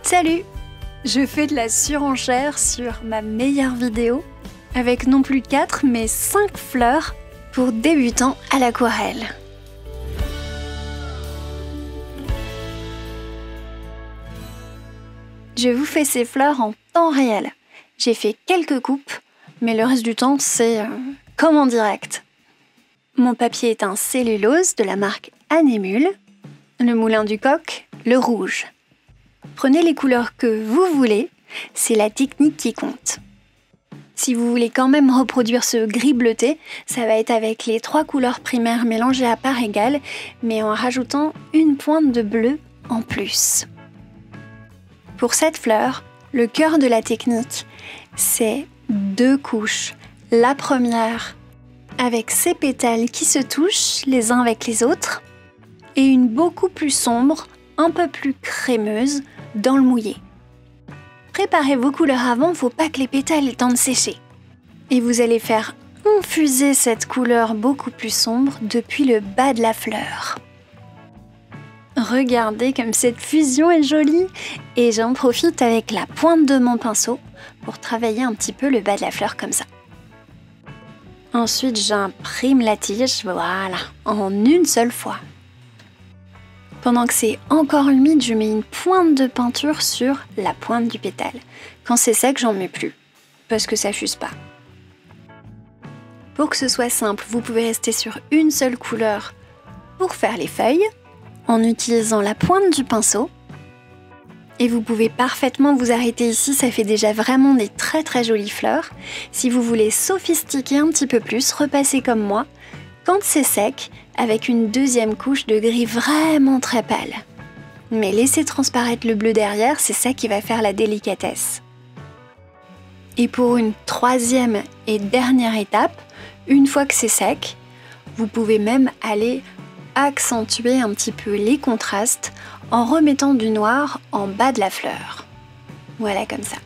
Salut! Je fais de la surenchère sur ma meilleure vidéo avec non plus 4 mais 5 fleurs pour débutants à l'aquarelle. Je vous fais ces fleurs en temps réel. J'ai fait quelques coupes, mais le reste du temps c'est comme en direct. Mon papier est un cellulose de la marque Anémule, le moulin du coq, le rouge. Prenez les couleurs que vous voulez, c'est la technique qui compte. Si vous voulez quand même reproduire ce gris bleuté, ça va être avec les 3 couleurs primaires mélangées à parts égales, mais en rajoutant une pointe de bleu en plus. Pour cette fleur, le cœur de la technique, c'est 2 couches. La première, avec ses pétales qui se touchent les uns avec les autres, et une beaucoup plus sombre, un peu plus crémeuse, dans le mouillé. Préparez vos couleurs avant, faut pas que les pétales aient le temps de sécher. Et vous allez faire infuser cette couleur beaucoup plus sombre depuis le bas de la fleur. Regardez comme cette fusion est jolie! Et j'en profite avec la pointe de mon pinceau pour travailler un petit peu le bas de la fleur comme ça. Ensuite, j'imprime la tige, voilà, en une seule fois. Pendant que c'est encore humide, je mets une pointe de peinture sur la pointe du pétale. Quand c'est sec, j'en mets plus, parce que ça fuse pas. Pour que ce soit simple, vous pouvez rester sur une seule couleur pour faire les feuilles, en utilisant la pointe du pinceau. Et vous pouvez parfaitement vous arrêter ici, ça fait déjà vraiment des très très jolies fleurs. Si vous voulez sophistiquer un petit peu plus, repassez comme moi, quand c'est sec, avec une deuxième couche de gris vraiment très pâle. Mais laissez transparaître le bleu derrière, c'est ça qui va faire la délicatesse. Et pour une troisième et dernière étape, une fois que c'est sec, vous pouvez même aller accentuer un petit peu les contrastes en remettant du noir en bas de la fleur. Voilà comme ça.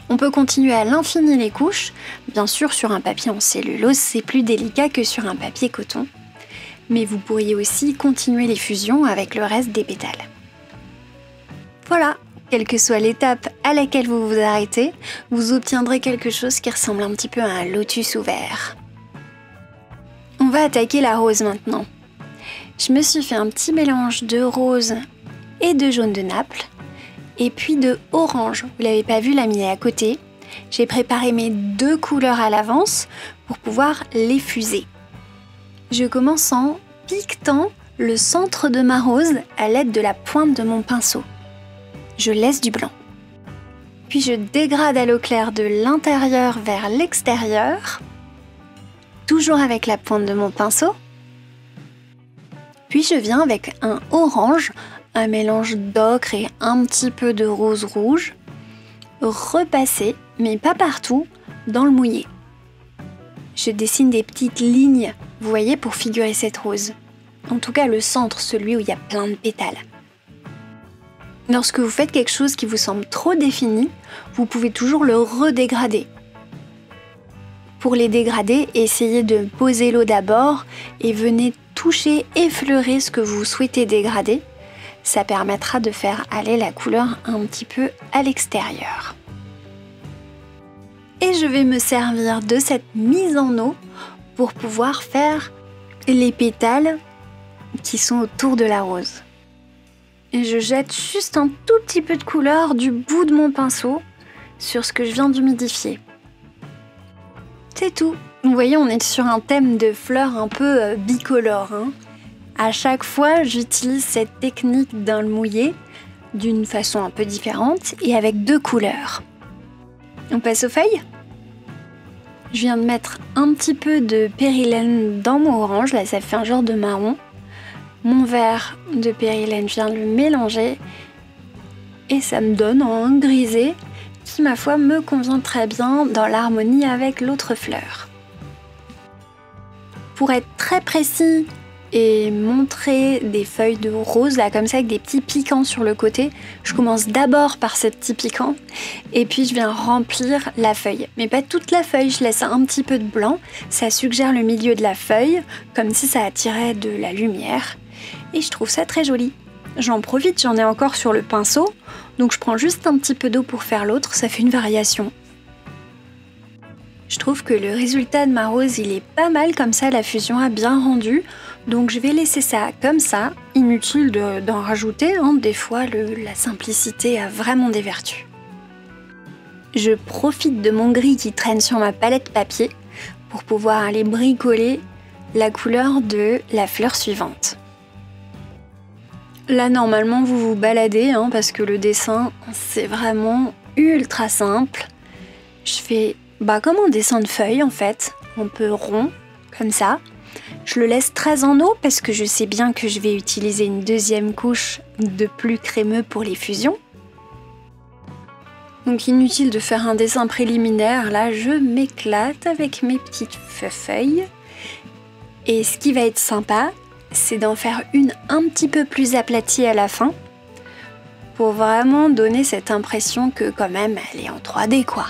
On peut continuer à l'infini les couches. Bien sûr, sur un papier en cellulose, c'est plus délicat que sur un papier coton. Mais vous pourriez aussi continuer les fusions avec le reste des pétales. Voilà, quelle que soit l'étape à laquelle vous vous arrêtez, vous obtiendrez quelque chose qui ressemble un petit peu à un lotus ouvert. On va attaquer la rose maintenant. Je me suis fait un petit mélange de rose et de jaune de Naples. Et puis de orange, vous l'avez pas vu, l'a mis à côté. J'ai préparé mes 2 couleurs à l'avance pour pouvoir les fuser. Je commence en piquetant le centre de ma rose à l'aide de la pointe de mon pinceau. Je laisse du blanc. Puis je dégrade à l'eau claire de l'intérieur vers l'extérieur, toujours avec la pointe de mon pinceau. Puis je viens avec un orange, un mélange d'ocre et un petit peu de rose rouge, repasser, mais pas partout, dans le mouillé. Je dessine des petites lignes, vous voyez, pour figurer cette rose. En tout cas, le centre, celui où il y a plein de pétales. Lorsque vous faites quelque chose qui vous semble trop défini, vous pouvez toujours le redégrader. Pour les dégrader, essayez de poser l'eau d'abord et venez toucher, effleurer ce que vous souhaitez dégrader. Ça permettra de faire aller la couleur un petit peu à l'extérieur. Et je vais me servir de cette mise en eau pour pouvoir faire les pétales qui sont autour de la rose. Et je jette juste un tout petit peu de couleur du bout de mon pinceau sur ce que je viens d'humidifier. C'est tout. Vous voyez, on est sur un thème de fleurs un peu bicolore, hein. À chaque fois, j'utilise cette technique dans le mouillé d'une façon un peu différente et avec 2 couleurs. On passe aux feuilles. Je viens de mettre un petit peu de périlène dans mon orange, là ça fait un genre de marron. Mon vert de périlène, je viens de le mélanger et ça me donne un grisé qui, ma foi, me convient très bien dans l'harmonie avec l'autre fleur. Pour être très précis, et montrer des feuilles de rose là comme ça avec des petits piquants sur le côté. Je commence d'abord par ces petits piquants et puis je viens remplir la feuille. Mais pas toute la feuille, je laisse un petit peu de blanc. Ça suggère le milieu de la feuille comme si ça attirait de la lumière et je trouve ça très joli. j'en profite, j'en ai encore sur le pinceau, donc je prends juste un petit peu d'eau pour faire l'autre, ça fait une variation. Je trouve que le résultat de ma rose, il est pas mal comme ça, la fusion a bien rendu, donc je vais laisser ça comme ça, inutile d'en rajouter, hein. Des fois la simplicité a vraiment des vertus. Je profite de mon gris qui traîne sur ma palette papier pour pouvoir aller bricoler la couleur de la fleur suivante. Là normalement vous vous baladez hein, parce que le dessin c'est vraiment ultra simple. Je fais comme un dessin de feuille en fait, un peu rond comme ça. Je le laisse très en eau parce que je sais bien que je vais utiliser une deuxième couche de plus crémeux pour les fusions. Donc inutile de faire un dessin préliminaire, là je m'éclate avec mes petites feuilles. Et ce qui va être sympa, c'est d'en faire une un petit peu plus aplatie à la fin, pour vraiment donner cette impression que quand même elle est en 3D quoi.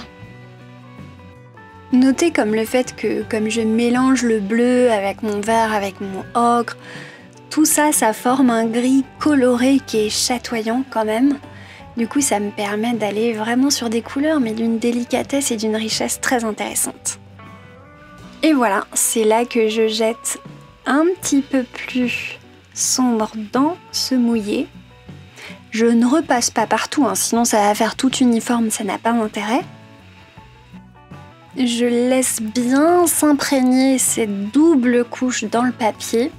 Notez comme le fait que comme je mélange le bleu avec mon vert, avec mon ocre, tout ça, ça forme un gris coloré qui est chatoyant quand même. Du coup, ça me permet d'aller vraiment sur des couleurs, mais d'une délicatesse et d'une richesse très intéressante. Et voilà, c'est là que je jette un petit peu plus sombre dans ce mouillé. Je ne repasse pas partout, hein, sinon ça va faire tout uniforme, ça n'a pas d'intérêt. Je laisse bien s'imprégner cette double couche dans le papier.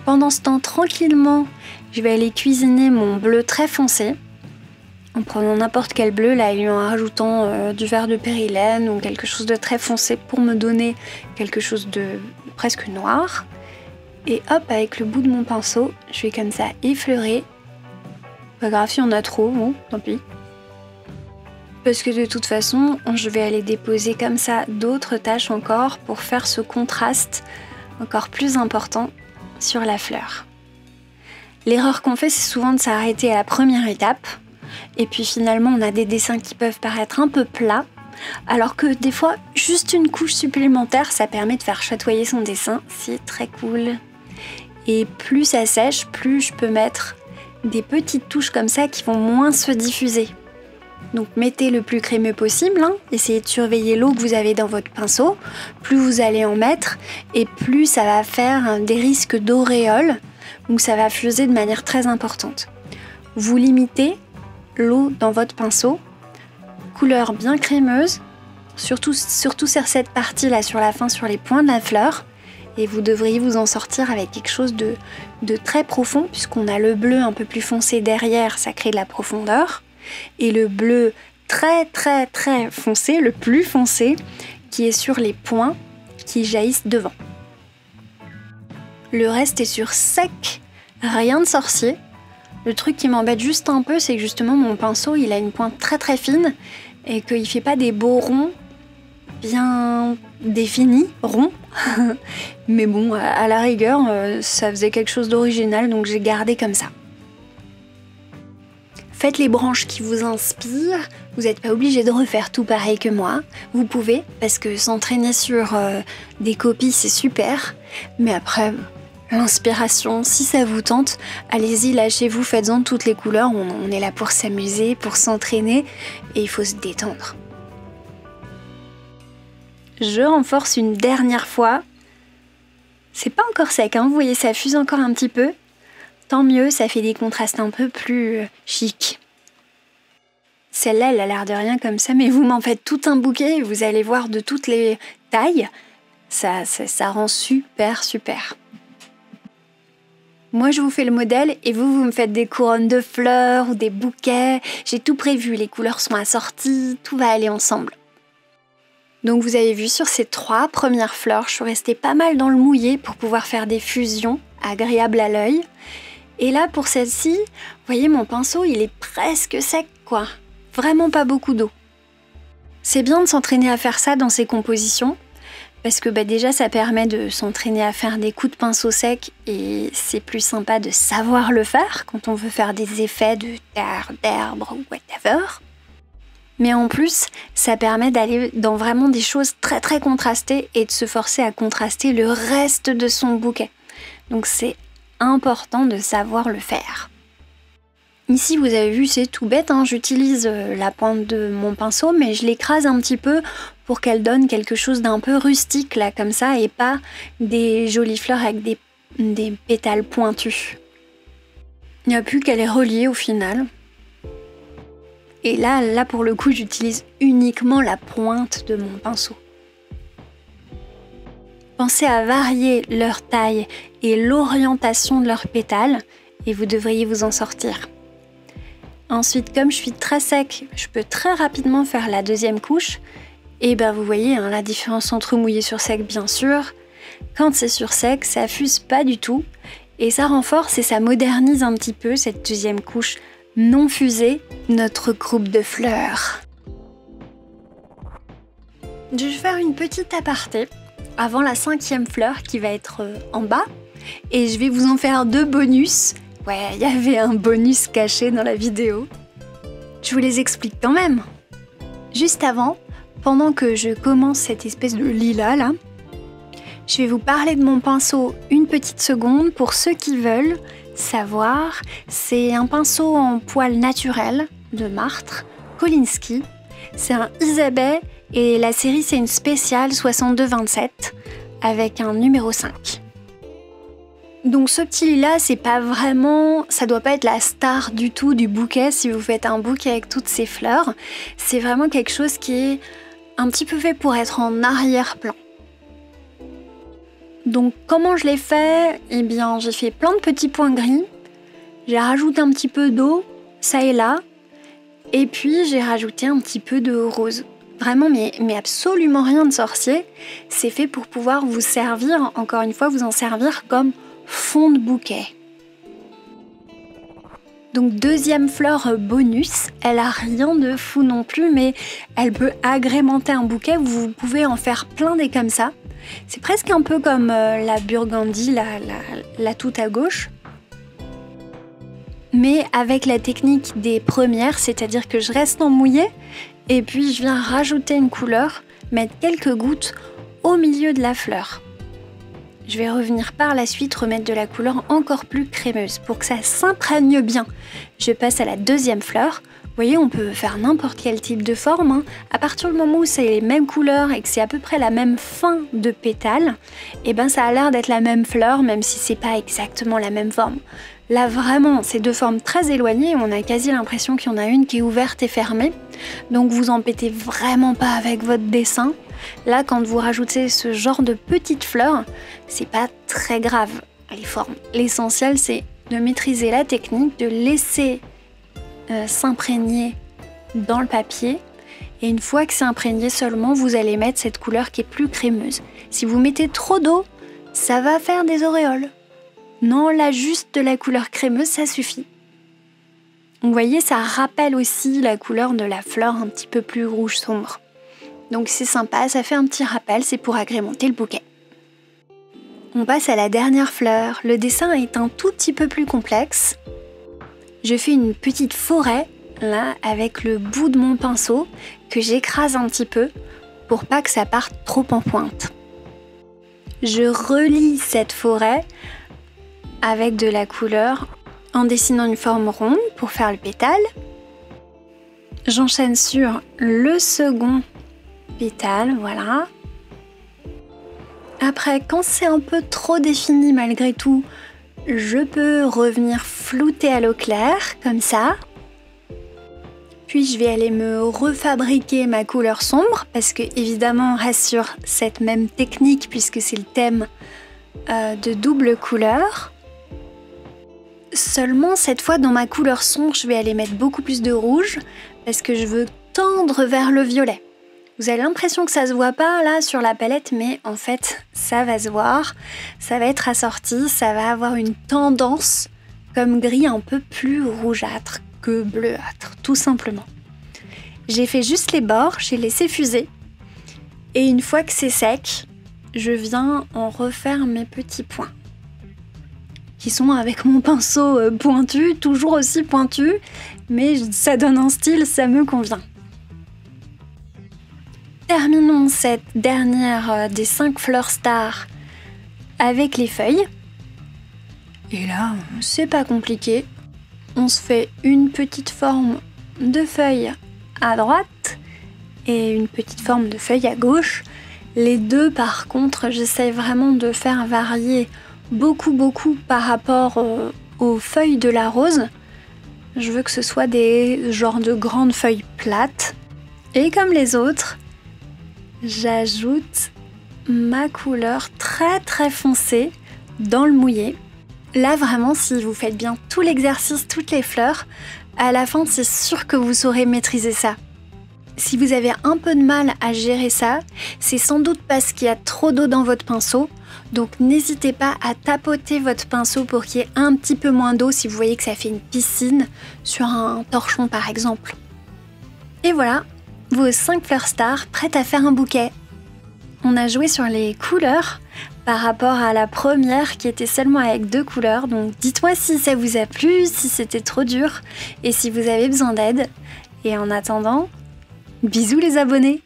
Pendant ce temps, tranquillement, je vais aller cuisiner mon bleu très foncé. En prenant n'importe quel bleu là et en rajoutant du vert de périlène ou quelque chose de très foncé pour me donner quelque chose de presque noir. Et hop, avec le bout de mon pinceau, je vais comme ça effleurer. Pas grave si on a trop, bon, tant pis. Parce que de toute façon, je vais aller déposer comme ça d'autres taches encore pour faire ce contraste encore plus important sur la fleur. L'erreur qu'on fait, c'est souvent de s'arrêter à la première étape. Et puis finalement, on a des dessins qui peuvent paraître un peu plats, alors que des fois, juste une couche supplémentaire, ça permet de faire chatoyer son dessin. C'est très cool. Et plus ça sèche, plus je peux mettre des petites touches comme ça qui vont moins se diffuser. Donc mettez le plus crémeux possible, hein. Essayez de surveiller l'eau que vous avez dans votre pinceau. Plus vous allez en mettre, et plus ça va faire des risques d'auréole, donc ça va fuser de manière très importante. Vous limitez l'eau dans votre pinceau, couleur bien crémeuse, surtout sur cette partie là sur la fin, sur les points de la fleur, et vous devriez vous en sortir avec quelque chose de très profond, puisqu'on a le bleu un peu plus foncé derrière, ça crée de la profondeur, et le bleu très très très foncé, le plus foncé, qui est sur les points qui jaillissent devant. Le reste est sur sec, rien de sorcier. Le truc qui m'embête juste un peu, c'est que justement mon pinceau il a une pointe très très fine et qu'il ne fait pas des beaux ronds bien définis, ronds. Mais bon, à la rigueur, ça faisait quelque chose d'original, donc j'ai gardé comme ça. Faites les branches qui vous inspirent, vous n'êtes pas obligé de refaire tout pareil que moi. Vous pouvez, parce que s'entraîner sur des copies c'est super, mais après... L'inspiration, si ça vous tente, allez-y, lâchez-vous, faites-en toutes les couleurs, on est là pour s'amuser, pour s'entraîner, et il faut se détendre. Je renforce une dernière fois. C'est pas encore sec, hein, vous voyez, ça fuse encore un petit peu. Tant mieux, ça fait des contrastes un peu plus chic. Celle-là, elle a l'air de rien comme ça, mais vous m'en faites tout un bouquet, et vous allez voir de toutes les tailles. Ça rend super, super. Moi, je vous fais le modèle et vous me faites des couronnes de fleurs ou des bouquets. J'ai tout prévu, les couleurs sont assorties, tout va aller ensemble. Donc vous avez vu sur ces 3 premières fleurs, je suis restée pas mal dans le mouillé pour pouvoir faire des fusions agréables à l'œil. Et là, pour celle-ci, vous voyez, mon pinceau, il est presque sec, quoi. Vraiment pas beaucoup d'eau. C'est bien de s'entraîner à faire ça dans ces compositions. Parce que déjà ça permet de s'entraîner à faire des coups de pinceau sec et c'est plus sympa de savoir le faire quand on veut faire des effets de terre, d'herbe ou whatever. Mais en plus, ça permet d'aller dans vraiment des choses très très contrastées et de se forcer à contraster le reste de son bouquet. Donc c'est important de savoir le faire. Ici, vous avez vu, c'est tout bête, hein. J'utilise la pointe de mon pinceau, mais je l'écrase un petit peu pour qu'elle donne quelque chose d'un peu rustique, là, comme ça, et pas des jolies fleurs avec des pétales pointus. Il n'y a plus qu'à les relier au final. Et là, pour le coup, j'utilise uniquement la pointe de mon pinceau. Pensez à varier leur taille et l'orientation de leurs pétales, et vous devriez vous en sortir. Ensuite, comme je suis très sec, je peux très rapidement faire la deuxième couche. Et ben vous voyez hein, la différence entre mouillé sur sec bien sûr. Quand c'est sur sec, ça fuse pas du tout. Et ça renforce et ça modernise un petit peu cette deuxième couche non fusée, notre groupe de fleurs. Je vais faire une petite aparté avant la 5e fleur qui va être en bas. Et je vais vous en faire 2 bonus. Ouais, il y avait un bonus caché dans la vidéo. Je vous les explique quand même. Juste avant, pendant que je commence cette espèce de lilas là, je vais vous parler de mon pinceau une petite seconde pour ceux qui veulent savoir. C'est un pinceau en poil naturel de Martre, Kolinsky. C'est un Isabey et la série c'est une spéciale 6227 avec un numéro 5. Donc ce petit lilas, c'est pas vraiment, ça doit pas être la star du tout du bouquet si vous faites un bouquet avec toutes ces fleurs. C'est vraiment quelque chose qui est un petit peu fait pour être en arrière-plan. Donc comment je l'ai fait? Eh bien j'ai fait plein de petits points gris, j'ai rajouté un petit peu d'eau, ça et là, et puis j'ai rajouté un petit peu de rose. Vraiment, mais absolument rien de sorcier. C'est fait pour pouvoir vous servir, encore une fois, vous en servir comme fond de bouquet. Donc deuxième fleur bonus, elle a rien de fou non plus, mais elle peut agrémenter un bouquet. Vous pouvez en faire plein des comme ça. C'est presque un peu comme la burgandie, la tout à gauche. Mais avec la technique des premières, c'est-à-dire que je reste en mouillé et puis je viens rajouter une couleur, mettre quelques gouttes au milieu de la fleur. Je vais revenir par la suite remettre de la couleur encore plus crémeuse pour que ça s'imprègne bien. Je passe à la deuxième fleur. Vous voyez, on peut faire n'importe quel type de forme. Hein. À partir du moment où c'est les mêmes couleurs et que c'est à peu près la même fin de pétale, et ben ça a l'air d'être la même fleur, même si c'est pas exactement la même forme. Là vraiment, c'est 2 formes très éloignées. On a quasi l'impression qu'il y en a une qui est ouverte et fermée. Donc vous embêtez vraiment pas avec votre dessin. Là, quand vous rajoutez ce genre de petites fleurs, c'est pas très grave les formes. L'essentiel, c'est de maîtriser la technique, de laisser s'imprégner dans le papier. Et une fois que c'est imprégné seulement, vous allez mettre cette couleur qui est plus crémeuse. Si vous mettez trop d'eau, ça va faire des auréoles. Non, là, juste de la couleur crémeuse, ça suffit. Vous voyez, ça rappelle aussi la couleur de la fleur un petit peu plus rouge sombre. Donc c'est sympa, ça fait un petit rappel, c'est pour agrémenter le bouquet. On passe à la dernière fleur. Le dessin est un tout petit peu plus complexe. Je fais une petite forêt, là, avec le bout de mon pinceau, que j'écrase un petit peu, pour pas que ça parte trop en pointe. Je relie cette forêt avec de la couleur en dessinant une forme ronde pour faire le pétale. J'enchaîne sur le second pétale, voilà. Après, quand c'est un peu trop défini malgré tout, je peux revenir flouter à l'eau claire, comme ça. Puis je vais aller me refabriquer ma couleur sombre, parce que évidemment on reste sur cette même technique puisque c'est le thème de double couleur. Seulement cette fois dans ma couleur sombre, je vais aller mettre beaucoup plus de rouge parce que je veux tendre vers le violet. Vous avez l'impression que ça se voit pas là sur la palette, mais en fait ça va se voir, ça va être assorti, ça va avoir une tendance comme gris un peu plus rougeâtre que bleuâtre, tout simplement. J'ai fait juste les bords, j'ai laissé fuser, et une fois que c'est sec, je viens en refaire mes petits points, qui sont avec mon pinceau pointu, toujours aussi pointu, mais ça donne un style, ça me convient. Terminons cette dernière des 5 fleurs stars avec les feuilles. Et là, c'est pas compliqué. on se fait une petite forme de feuille à droite et une petite forme de feuille à gauche. Les deux, par contre, j'essaie vraiment de faire varier beaucoup par rapport aux feuilles de la rose. Je veux que ce soit des genres de grandes feuilles plates. Et comme les autres, j'ajoute ma couleur très foncée dans le mouillé. Là vraiment, si vous faites bien tout l'exercice, toutes les fleurs, à la fin c'est sûr que vous saurez maîtriser ça. Si vous avez un peu de mal à gérer ça, c'est sans doute parce qu'il y a trop d'eau dans votre pinceau. Donc n'hésitez pas à tapoter votre pinceau pour qu'il y ait un petit peu moins d'eau si vous voyez que ça fait une piscine sur un torchon par exemple. Et voilà, vos 5 fleurs stars prêtes à faire un bouquet. On a joué sur les couleurs par rapport à la première qui était seulement avec 2 couleurs. Donc dites-moi si ça vous a plu, si c'était trop dur et si vous avez besoin d'aide. Et en attendant, bisous les abonnés!